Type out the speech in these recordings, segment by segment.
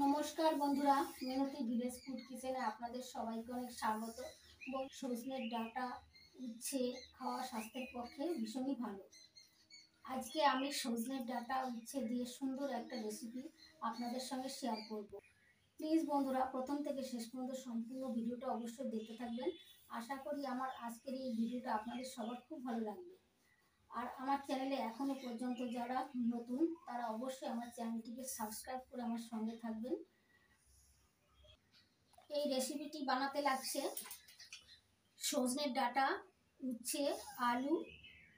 নমস্কার বন্ধুরা, মিনতি village food কিচেনে আপনাদের সবাইকে অনেক স্বাগত। সজনের ডাঁটা উচ্ছে খাওয়া স্বাস্থ্যের পক্ষে ভীষণই ভালো। আজকে আমি সজনের ডাঁটা উচ্ছে দিয়ে সুন্দর একটা রেসিপি আপনাদের সঙ্গে শেয়ার করব। প্লিজ বন্ধুরা, প্রথম থেকে শেষ পর্যন্ত সম্পূর্ণ ভিডিওটা অবশ্যই দেখতে থাকবেন। আশা করি আমার আজকের এই ভিডিওটা আপনাদের সবার খুব ভালো লাগবে। আর আমার চ্যানেলে এখনও পর্যন্ত যারা নতুন তারা অবশ্যই আমার চ্যানেলটিকে সাবস্ক্রাইব করে আমার সঙ্গে থাকবেন। এই রেসিপিটি বানাতে লাগছে সজনের ডাঁটা, উচ্ছে, আলু,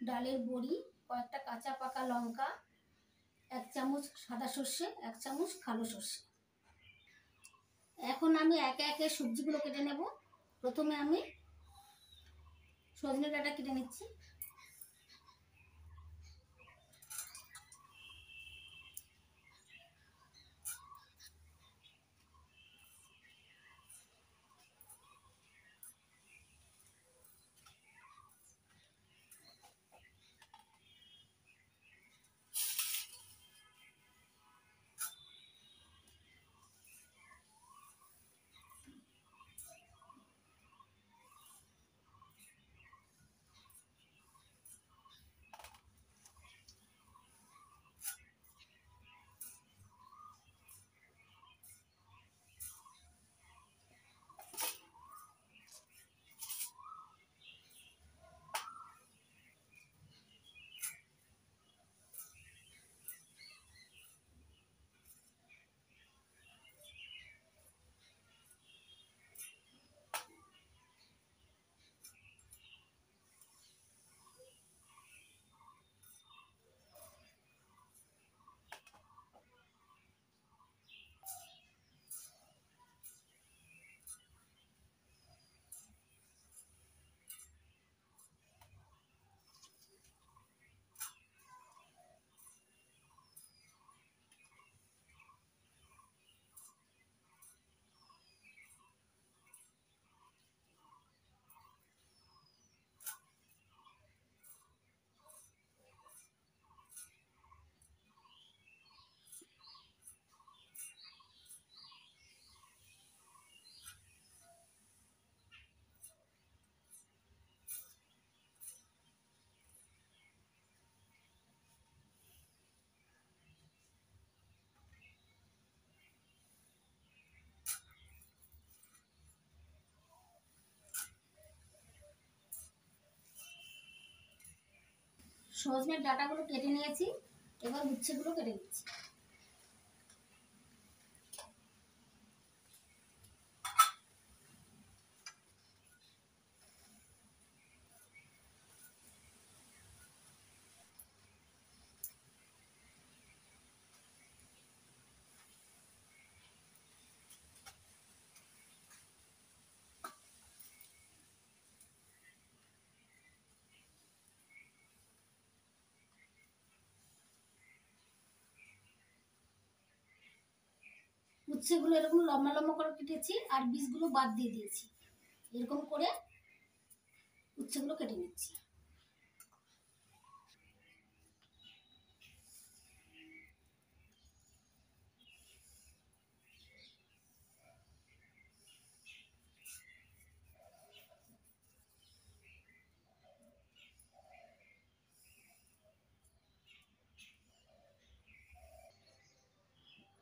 ডালের বড়ি, কয়েকটা কাঁচা পাকা লঙ্কা, 1 চামচ সাদা সর্ষে, 1 চামচ কালো সর্ষে। এখন আমি একে একে সবজিগুলো কেটে নেব। প্রথমে আমি সজনে ডাঁটা কেটে নিচ্ছি। সজনের ডাঁটাগুলো কেটে নিয়েছি, এবার উচ্ছেগুলো কেটে নিচ্ছি। উচ্ছেগুলো এরকম লম্বা লম্বা করে কেটেছি আর বীজগুলো বাদ দিয়ে দিয়েছি। এরকম করে উচ্ছেগুলো কেটে নিচ্ছি।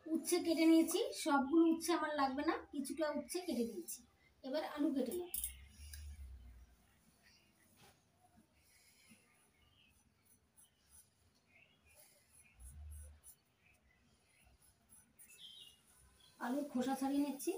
উচ্ছে কেটে নিয়েছি, সবগুলো উচ্ছে আমার লাগবে না, কিছুটা উচ্ছে কেটে দিয়েছি। এবার আলু কেটে নেব। আলুর খোসা ছাড়িয়ে নিচ্ছি।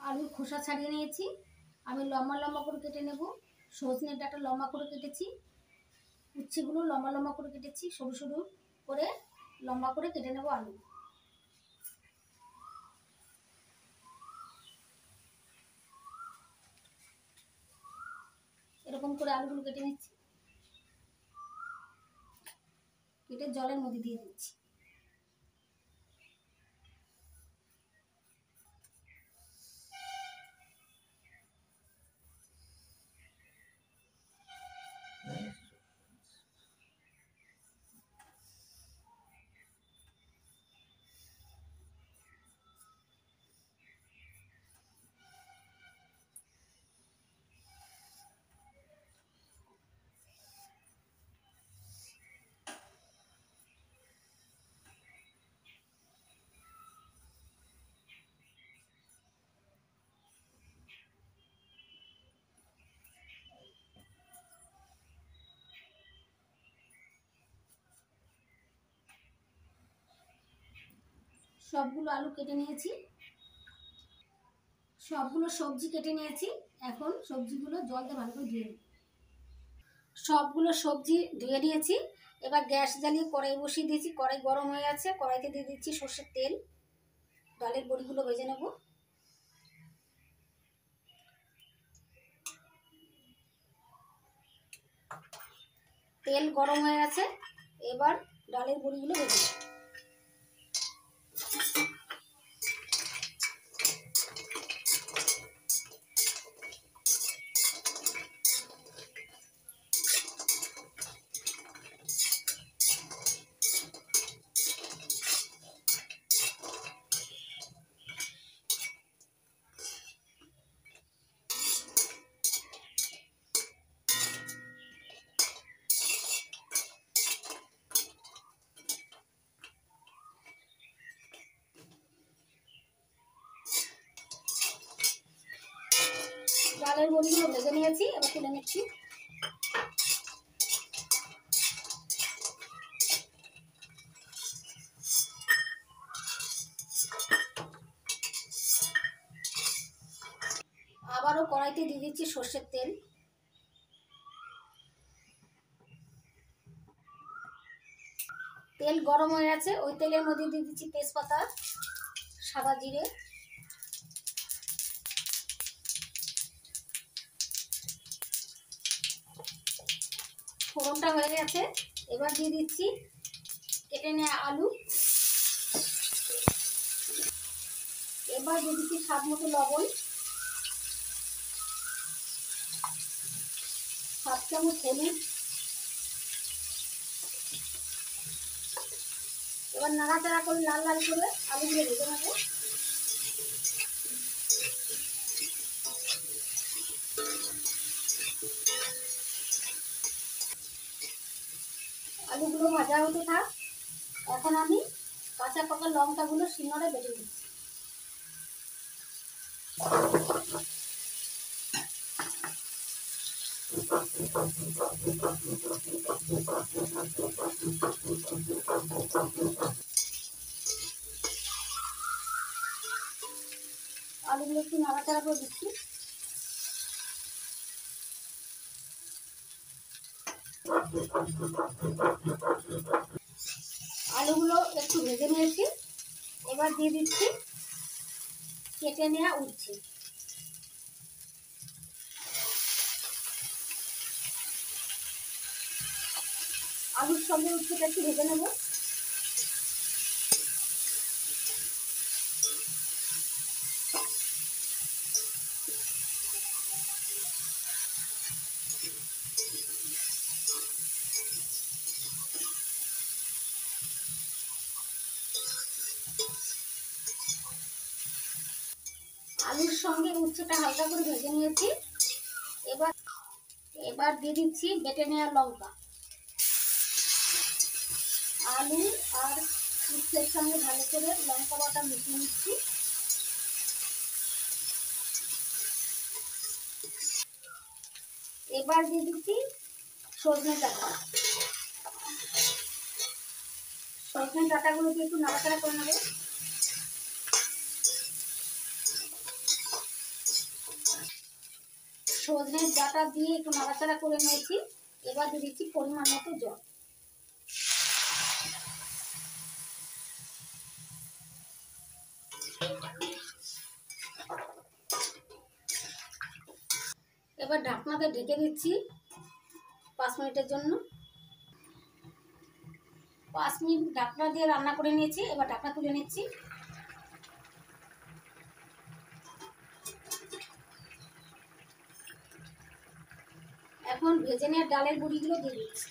আলুর খোসা ছাড়িয়ে নিয়েছি। আমি লম্বা লম্বা করে কেটে নেব। সজনের ডাঁটা লম্বা করে কেটেছি, উচ্ছেগুলো লম্বা লম্বা করে কেটেছি, সরু সরু করে লম্বা করে কেটে নেব আলু। এরকম করে আলুগুলো কেটে নিচ্ছি, কেটে জলের মধ্যে দিয়ে দিচ্ছি। সবগুলো আলু কেটে নিয়েছি, সবগুলো সবজি কেটে নিয়েছি। এখন সবজিগুলো জল দিয়ে ভালো করে ধুয়ে নিই। সবগুলো সবজি ধুয়ে নিয়েছি। এবার গ্যাস জ্বালিয়ে কড়াই বসিয়ে দিয়েছি। কড়াই গরম হয়ে আছে, কড়াইতে দিয়ে দিচ্ছি সর্ষের তেল। ডালের বড়িগুলো ভেজে নেব। তেল গরম হয়ে গেছে, এবার ডালের বড়িগুলো ভেজে নেব। ডালের বড়িগুলো ভেজে নিয়েছি, এবার তুলে নিচ্ছি। আবারও কড়াইতে দিয়ে দিচ্ছি সর্ষের তেল। তেল গরম হয়ে গেছে, ওই তেলের মধ্যে দিয়ে দিচ্ছি তেজপাতা, সাদা জিরে, ফোড়নটা হয়ে গেছে। এবার দিয়ে দিচ্ছি কেটে নেওয়া আলু। এবার দিয়ে দিচ্ছি স্বাদ মতো লবণ, 7 চামচ হলুদ। এবার নাড়াচাড়া করে লাল লাল করে আলুগুলো ভেজে নেব। আলুগুলো ভাজা হতে থাক। এখন আমি কাঁচা পাকা লঙ্কাগুলো শিলনোড়ায় বেটে দিচ্ছি। আলুগুলো একটু নাড়াচাড়া করে দিচ্ছি। আলুগুলো একটু ভেজে নিয়েছি, এবার দিয়ে দিচ্ছি কেটে নেওয়া উচ্ছে। আলুর সঙ্গে উচ্ছেটা একটু ভেজে নেব। আলুর সঙ্গে উচ্ছেটা হালকা করে ভেজে নিয়েছি। এবার এবার দিয়ে দিচ্ছি বেটে নেওয়া লঙ্কা। আলু আর উচ্ছের সঙ্গে ভালো করে লঙ্কা বাটা মিশিয়ে নিচ্ছি। এবার দিয়ে দিচ্ছি সজনে ডাঁটা। সজনে ডাঁটাগুলোকে একটু নাড়াচাড়া করে নেব। সজনে ডাঁটা দিয়ে একটু নাড়াচাড়া করে নিয়েছি। এবার দিয়ে দিচ্ছি পরিমাণ মতো জল। এবার ঢাকনাতে ঢেকে দিচ্ছি 5 মিনিটের জন্য। 5 মিনিট ঢাকনা দিয়ে রান্না করে নিয়েছি। এবার ঢাকনা তুলে নিচ্ছি। এখন ভেজে নেওয়া ডালের বড়িগুলো দিয়ে দিচ্ছি।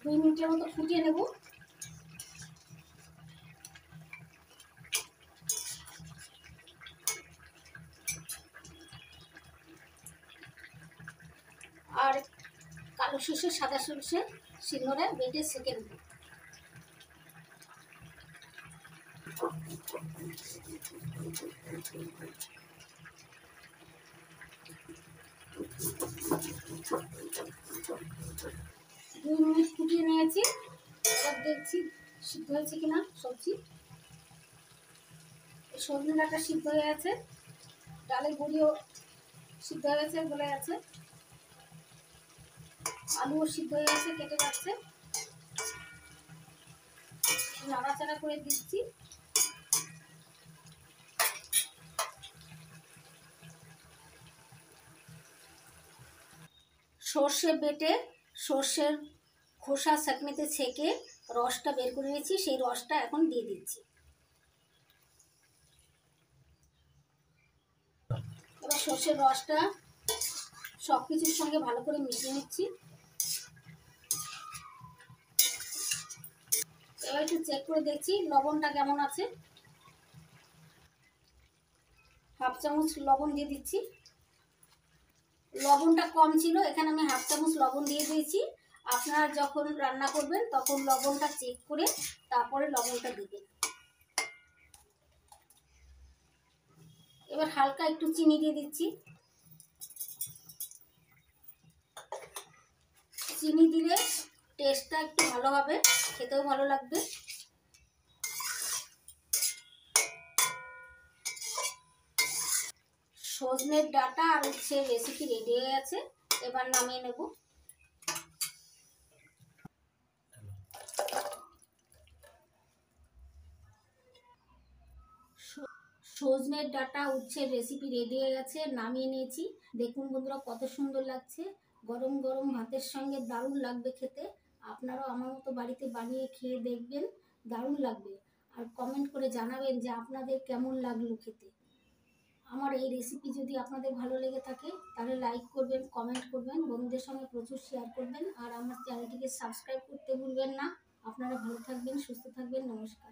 দুই মিনিটের মতো ফুটিয়ে নেব। আর কালো সর্ষে সাদা সর্ষে শিলনোড়ায় বেটে সেঁকে নেব। মিনিট ফুটিয়ে নিয়েছি। এবার দেখছি সিদ্ধ হয়েছে কিনা সবজি। সজনে ডাঁটা সিদ্ধ হয়ে গেছে, ডালের গুঁড়িও সিদ্ধ হয়ে গেছে, গলে গেছে, আলুও সিদ্ধ হয়ে গেছে, কেটে যাচ্ছে। নাড়াচাড়া করে দিচ্ছি। সর্ষে বেটে সর্ষের খোসা ছাঁকনিতে ছেঁকে রসটা বের করে নিয়েছি, সেই রসটা এখন দিয়ে দিচ্ছি। এবার সর্ষের রসটা সব কিছুর সঙ্গে ভালো করে মিশিয়ে নিচ্ছি। এবার একটু চেক করে দেখছি লবণটা কেমন আছে। হাফ চামচ লবণ দিয়ে দিচ্ছি। লবণটা কম ছিল, এখানে আমি হাফ চামচ লবণ দিয়ে দিয়েছি। আপনারা যখন রান্না করবেন তখন লবণটা চেক করে তারপরে লবণটা দিবেন। এবার হালকা একটু চিনি দিয়ে দিচ্ছি। চিনি দিলে টেস্টটা একটু ভালো হবে, খেতেও ভালো লাগবে। সজনের ডাঁটা আর উচ্ছের রেসিপি রেডি হয়ে গেছে, এবার নামিয়ে নেব। সজনের ডাঁটা উচ্ছের রেসিপি রেডি হয়ে গেছে, নামিয়ে নিয়েছি। দেখুন বন্ধুরা কত সুন্দর লাগছে, গরম গরম ভাতের সঙ্গে দারুণ লাগবে খেতে। আপনারাও আমার মতো বাড়িতে বানিয়ে খেয়ে দেখবেন, দারুণ লাগবে। আর কমেন্ট করে জানাবেন যে আপনাদের কেমন লাগলো খেতে। আমার এই রেসিপি যদি আপনাদের ভালো লেগে থাকে তাহলে লাইক করবেন, কমেন্ট করবেন, বন্ধুদের সঙ্গে প্রচুর শেয়ার করবেন। আর আমার চ্যানেলটিকে সাবস্ক্রাইব করতে ভুলবেন না। আপনারা ভালো থাকবেন, সুস্থ থাকবেন, নমস্কার।